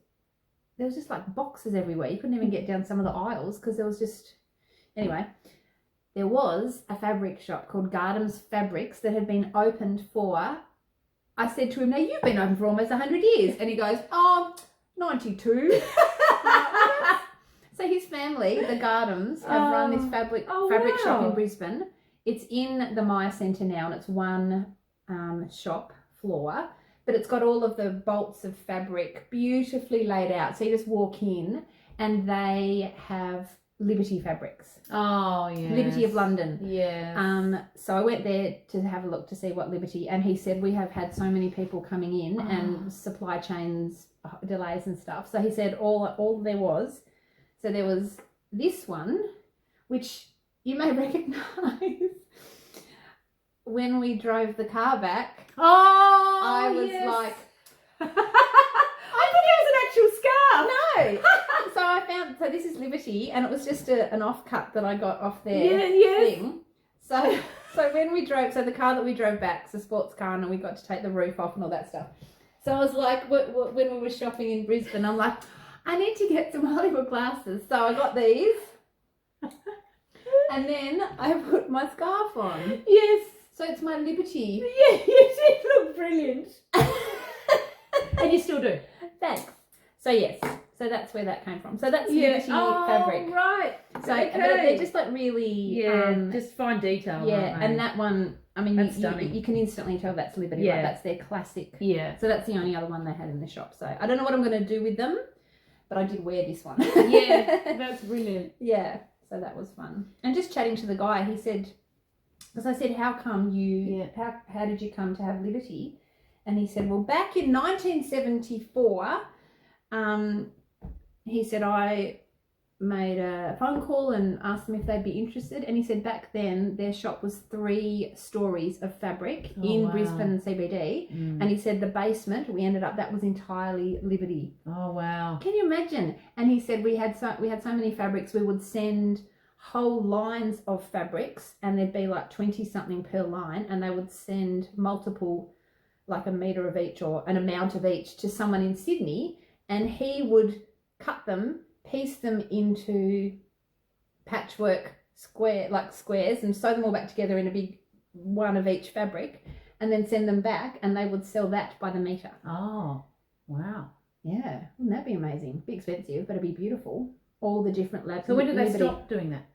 There was just like boxes everywhere. You couldn't even get down some of the aisles because there was just... Anyway, there was a fabric shop called Gardens Fabrics that had been opened for... I said to him, now you've been open for almost 100 years. And he goes, 92. So his family, the Gardens, have run this fabric shop in Brisbane. It's in the Maya Centre now, and it's one shop floor, but it's got all of the bolts of fabric beautifully laid out. So you just walk in and they have Liberty fabrics. Oh, yeah. Liberty of London. Yeah. So I went there to have a look to see what Liberty, and he said we have had so many people coming in and supply chains delays and stuff. So he said all there was. So there was this one, which you may recognise. When we drove the car back, I was like, I thought it was an actual scarf. No. So I found, so this is Liberty, and it was just an offcut that I got off their thing. So when we drove, so the car that we drove back, it's a sports car, and we got to take the roof off and all that stuff. So I was like, when we were shopping in Brisbane, I'm like, I need to get some Hollywood glasses. So I got these. And then I put my scarf on. Yes. So it's my Liberty. Yeah, you did look brilliant. And you still do. Thanks. So yes, so that's where that came from. So that's Liberty fabric. Right. So but they're just like really... just fine detail. Yeah, and that one, I mean, that's stunning. You can instantly tell that's Liberty. Yeah. Like that's their classic. Yeah. So that's the only other one they had in the shop. So I don't know what I'm going to do with them, but I did wear this one. Yeah, that's brilliant. Yeah, so that was fun. And just chatting to the guy, he said... Because I said, how come how did you come to have Liberty? And he said, well, back in 1974, he said, I made a phone call and asked them if they'd be interested. And he said back then their shop was 3 stories of fabric in Brisbane CBD. And he said the basement, that was entirely Liberty. Oh, wow. Can you imagine? And he said we had so many fabrics, we would send whole lines of fabrics, and there'd be like 20 something per line, and they would send multiple, like a metre of each or an amount of each to someone in Sydney, and he would cut them, piece them into patchwork squares and sew them all back together in a big one of each fabric, and then send them back, and they would sell that by the metre. Oh, wow. Yeah, wouldn't that be amazing? Be expensive, but it'd be beautiful. All the different labs. So when did they stop doing that?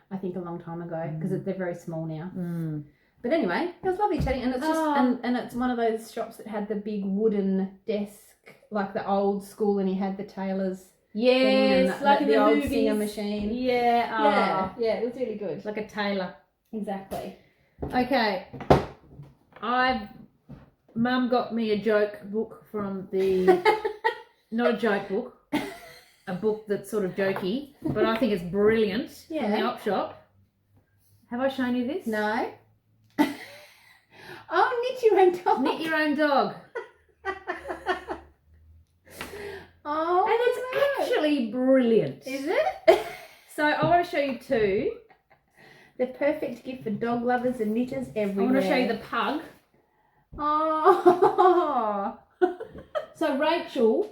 I think a long time ago, because they're very small now. But anyway, it was lovely chatting, and it's just and it's one of those shops that had the big wooden desk, like the old school, and he had the tailor's yes, like in the old movies. singer machine. Yeah, yeah, it was really good. like a tailor. Exactly. Okay, Mum got me a joke book from the not a joke book. A book that's sort of jokey, but I think it's brilliant from the op shop. Have I shown you this? No. Oh, knit your own dog. Knit your own dog. Oh, and it's actually brilliant. Is it? So I want to show you 2. The perfect gift for dog lovers and knitters everywhere. I want to show you the pug. Oh. So Rachel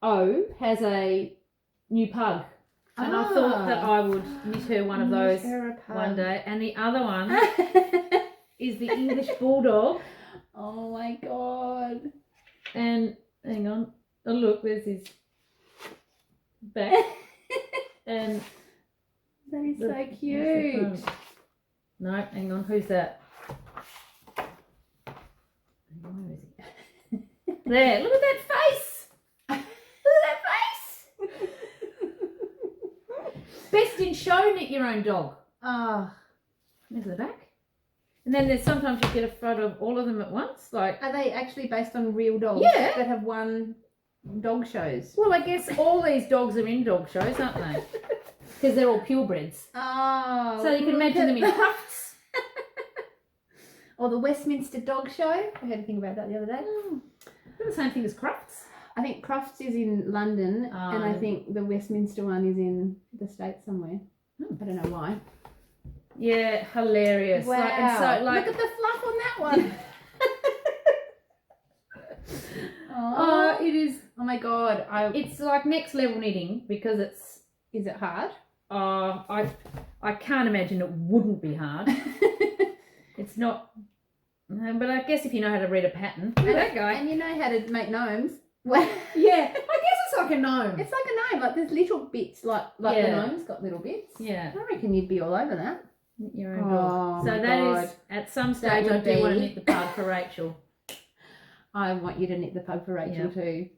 O has a new pug, and I thought that I would knit her one of those one day. And the other one is the English Bulldog. Oh my god. And hang on, oh look, there's his back. And that is so cute. No, hang on, who's that? Where is he? There, look at that face. Best in show, knit your own dog. Oh. There's the back. And then there's sometimes you get a photo of all of them at once. Like, Are they actually based on real dogs Yeah. that have won dog shows? well, I guess all these dogs are in dog shows, aren't they? Because they're all purebreds. Oh. So you can imagine them in crufts. Or the Westminster Dog Show. I heard a thing about that the other day. They're the same thing as crufts. I think Crufts is in London, and I think the Westminster one is in the States somewhere. I don't know why. Yeah, hilarious. Wow. Like, and so, like, look at the fluff on that one. oh, it is. Oh my god. It's like next level knitting because it's. Is it hard? I can't imagine it wouldn't be hard. It's not. But I guess if you know how to read a pattern, that guy. And you know how to make gnomes. Well, Yeah, I guess it's like a gnome. it's like a gnome. Like there's little bits, like Yeah. the gnome's got little bits. Yeah, I reckon you'd be all over that. your own dog. Oh So my that God. is at some That stage I would do want to be- knit the part for Rachel. I want you to knit the pug for Rachel Yeah. too.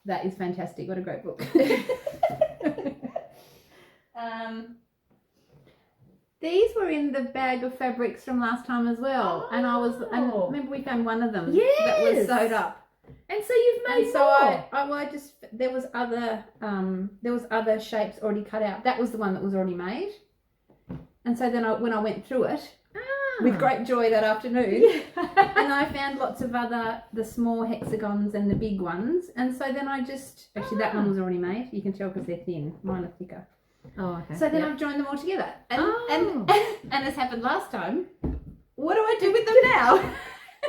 That is fantastic. What a great book. These were in the bag of fabrics from last time as well, and and Oh. remember we found one of them that was Yes. sewed up. And so you've made And so more. I just there was other shapes already cut out. That was the one that was already made, and so then when I went through it with great joy that afternoon, and I found lots of the small hexagons and the big ones, and so then I just actually that one was already made. You can tell because they're thin. Mine are thicker. Oh, okay. So then Yep. I've joined them all together, and Oh. and as happened last time, what do I do with them now?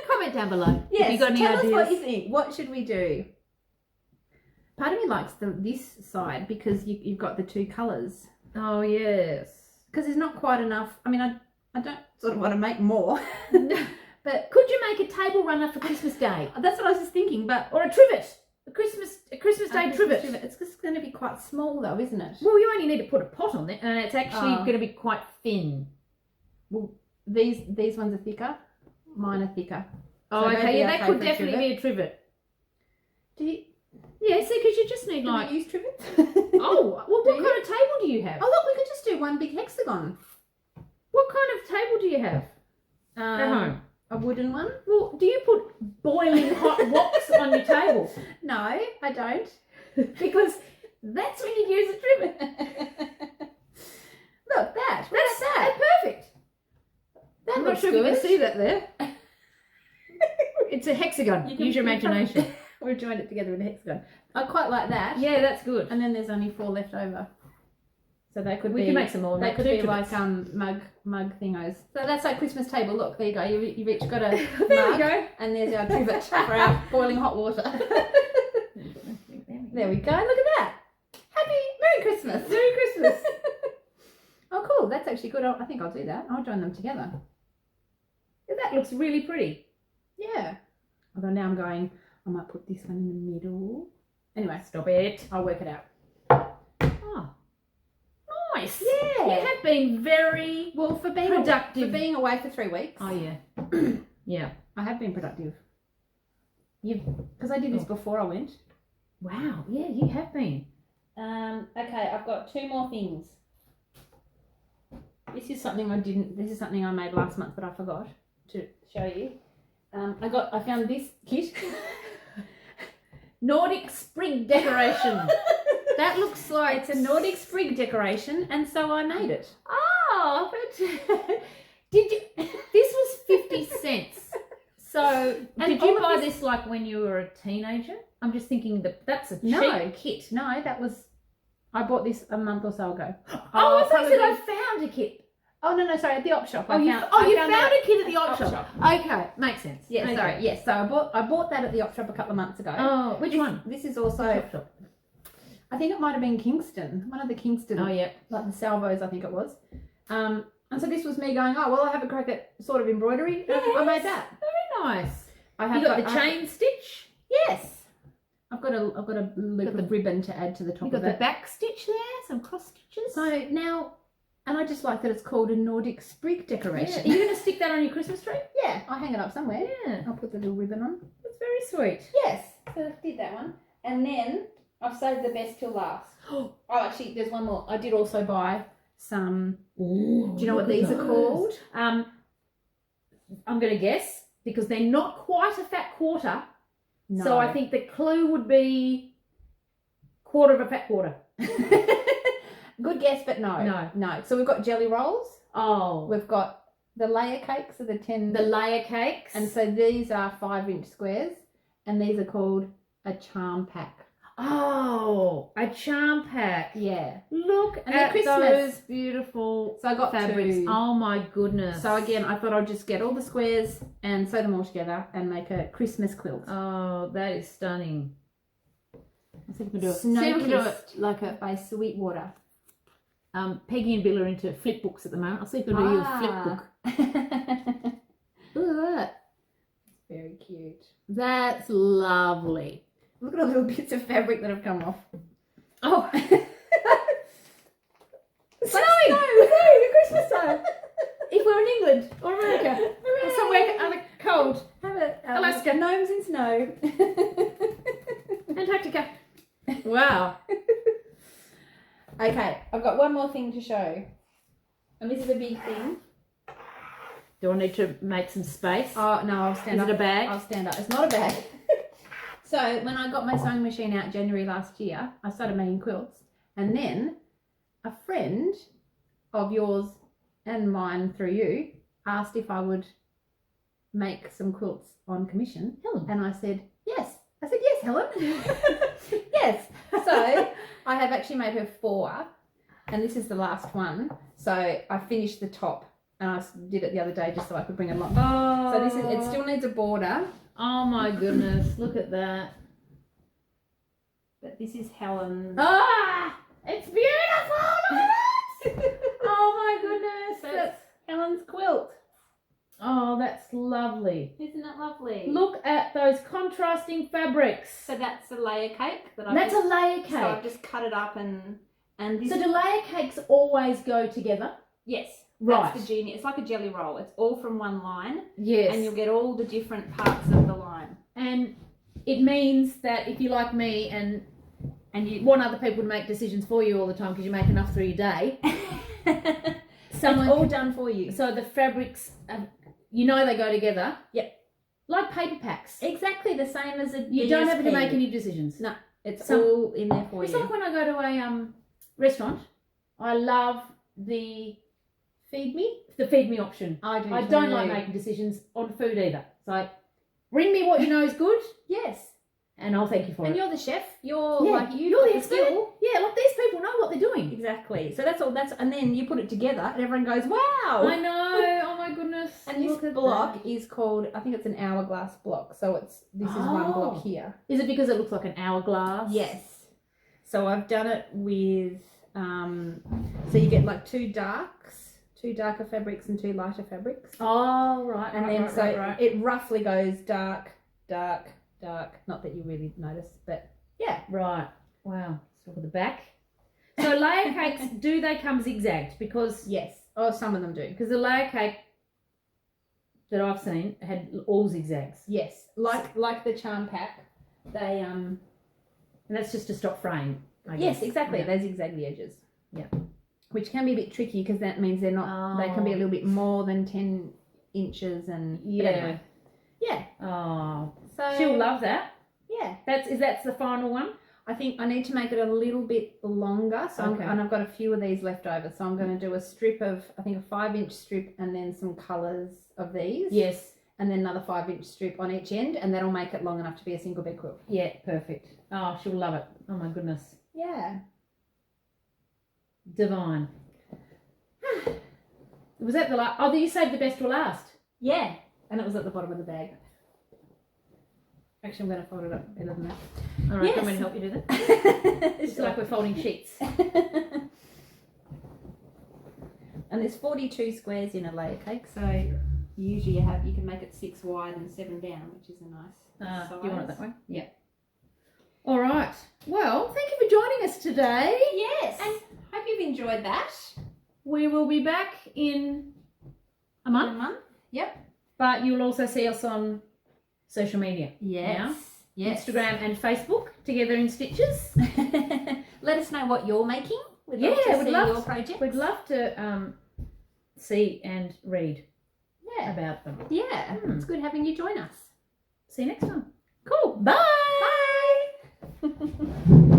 Comment down below. Yes, If you got any tell ideas. us what you think. What should we do? Part of me likes this side because you've got the two colours. Oh yes. Because there's not quite enough. I mean, I don't sort of want to make more, but Could you make a table runner for Christmas Day that's what I was just thinking. But or a trivet? A Christmas Day trivet. It's just going to be quite small, though, isn't it? Well, you only need to put a pot on there, and it's actually Oh. going to be quite thin. Well, these ones are thicker. Mine are thicker. Oh, So they'd okay. be Yeah, that okay could for a definitely trivet. be a trivet. Do you, Yeah, see, because you just need do like. we use trivets? Oh, well, Do what you? kind of table do you have? Oh, look, we could just do one big hexagon. What kind of table do you have at home? A wooden one? Well, do you put boiling hot woks on your table? No, I don't. Because that's when you use a trivet. Look, that. That's that. perfect. That I'm not looks sure if you good. can see that there. It's a hexagon. You can- Use your you can- imagination. We've joined it together in a hexagon. I quite like that. Yeah, that's good. And then there's only 4 left over. So they could We be. can make some more. They Make could two be like trivets. mug thingos. So that's our Christmas table. Look, there you go. You've each got a There mug, we go. and there's our trivet for our boiling hot water. There we go. Look at that. Merry Christmas. Merry Christmas. Oh, cool. That's actually good. I think I'll do that. I'll join them together. That looks really pretty. Yeah. Although now I'm going, I might put this one in the middle. Anyway, Stop it. I'll work it out. Oh, nice. Yeah. You have been very Well, for being productive. for being away for 3 weeks, Oh yeah. Yeah. I have been productive. Because I did this before I went. Wow. Yeah, you have been. Okay, I've got 2 more things. This is something I made last month that I forgot to show you. I found this kit. Nordic sprig decoration. That looks like It's a Nordic sprig decoration, and so I made it. Oh, but did you? This was 50 cents. So did all you of buy this- this like when you were a teenager? I'm just thinking that's a cheap No. kit. No, I bought this a month or so ago. Oh, I thought you said I probably- found a kit. Oh no, sorry, at the op shop. Oh, you found a kit at the op shop. Okay, makes sense. Yeah, Okay. sorry. Yes, so I bought that at the op shop a couple of months ago. Oh, which one? This is also, Shop, shop. I think it might have been Kingston, one of the Kingston, Oh yeah. like the salvos, I think it was. And so this was me going, oh well, I have a crack at sort of embroidery. I made that. Very nice. I have You got the chain stitch. Yes. I've got a loop Got of ribbon to add to the top You got of the it. back stitch there, some cross stitches. So now, and I just like that it's called a Nordic sprig yeah. decoration. Are you going to stick that on your Christmas tree? Yeah, I'll hang it up somewhere. Yeah, I'll put the little ribbon on. that's very sweet. Yes, so I did that one. And then I've saved the best till last. Oh, actually, there's one more. I did also buy some, Ooh, do you know what these are called? I'm going to guess, because they're not quite a fat quarter. No. So I think the clue would be quarter of a fat quarter. Good guess, but no. No. So we've got jelly rolls. Oh. We've got the layer cakes are the 10. The layer cakes. And so these are 5-inch squares, and these are called a charm pack. Oh, a charm pack. Yeah. Look And they're at Christmas. those beautiful So I got fabrics. 2. Oh my goodness. So again, I thought I'd just get all the squares and sew them all together and make a Christmas quilt. Oh, that is stunning. Let's see if we can do it. See if we can do it like a by Sweetwater. Peggy and Bill are into flip books at the moment. I'll see if we can do you a flip book. Look at that. Very cute. That's lovely. Look at all the little bits of fabric that have come off. Oh. Snowing! The Christmas time. If we're in England or America or somewhere cold. Have a Alaska. Gnomes in snow. Antarctica. Wow. Okay, I've got one more thing to show. And this is a big thing. Do I need to make some space? Oh, no, I'll stand up. Is it a bag? I'll stand up. It's not a bag. So when I got my sewing machine out January last year, I started making quilts. And then a friend of yours and mine through you asked if I would make some quilts on commission. Helen. And I said, yes. I said, yes, Helen. Yes. So I have actually made her 4. And this is the last one. So I finished the top. And I did it the other day just so I could bring it along. Oh. So this is, it still needs a border. Oh my goodness, look at that. But this is Helen's. Ah, it's beautiful. Look at it. Oh my goodness. That's Helen's quilt. Oh, that's lovely. Isn't it lovely? Look at those contrasting fabrics. So that's a layer cake that That's a layer cake. So I've just cut it up and this. So do layer cakes always go together? Yes. Right. That's the genius. It's like a jelly roll. It's all from one line. Yes. And you'll get all the different parts of the line. And it means that if you're like me and you want other people to make decisions for you all the time because you make enough through your day, It's all done for you. So the fabrics, they go together. Yep. Like paper packs. Exactly the same as a You don't have to DSP. make any decisions. No, it's all in there for It's you. like when I go to a restaurant, I love the feed me option. I do. I don't like making decisions on food either. It's like, bring me what you know is good, Yes. and I'll thank you for And it. you're the chef. You're Yeah, like you're the got expert. skill. Yeah, like these people know what they're doing. Exactly. So that's all. And then you put it together, and everyone goes, "Wow!" I know. Oh my goodness. And this Look at block that. is called, I think it's an hourglass block. So this is one Oh. block here. Is it because it looks like an hourglass? Yes. So I've done it with, so you get like 2 darker fabrics and 2 lighter fabrics. Oh, right. And right, then right. it roughly goes dark, dark, dark. Not that you really notice, but yeah. Right. Wow. Let's look at the back. So layer cakes, do they come zigzagged? Because Yes. Oh, some of them do. the layer cake that I've seen had all zigzags. Yes. Like the charm pack, they And that's just to stop fraying, I guess. Yes, exactly. Yeah. They zigzag the edges. Yeah. Which can be a bit tricky because that means they're not. They can be a little bit more than 10 inches and. Yeah. But anyway. Yeah. Oh. So She'll love that. Yeah. That's the final one? I think I need to make it a little bit longer. So Okay. and I've got a few of these left over. So I'm going to do a strip of, I think, a 5-inch strip and then some colours of these. Yes. And then another 5-inch strip on each end, and that'll make it long enough to be a single bed quilt. Yeah, perfect. Oh, she'll love it. Oh my goodness. Yeah. Divine. Was that the last? Oh, you saved the best for last. Yeah. And it was at the bottom of the bag. Actually, I'm going to fold it up better than that. All right, Yes. I'm going to help you do that. It's Sure. like we're folding sheets. And there's 42 squares in a layer cake, so usually you can make it 6 wide and 7 down, which is a nice size. Do you want it that way? Yeah. All right. Well, thank you for joining us today. Yes. And hope you've enjoyed that. We will be back in a month, A month. Yep. but you'll also see us on social media. Yes. Yes. Instagram and Facebook, Together in Stitches. Let us know what you're making. Yeah, to we'd see love your to- project. We'd love to see and read. Yeah. about them. Yeah. It's good having you join us. See you next time. Cool. Bye. Bye.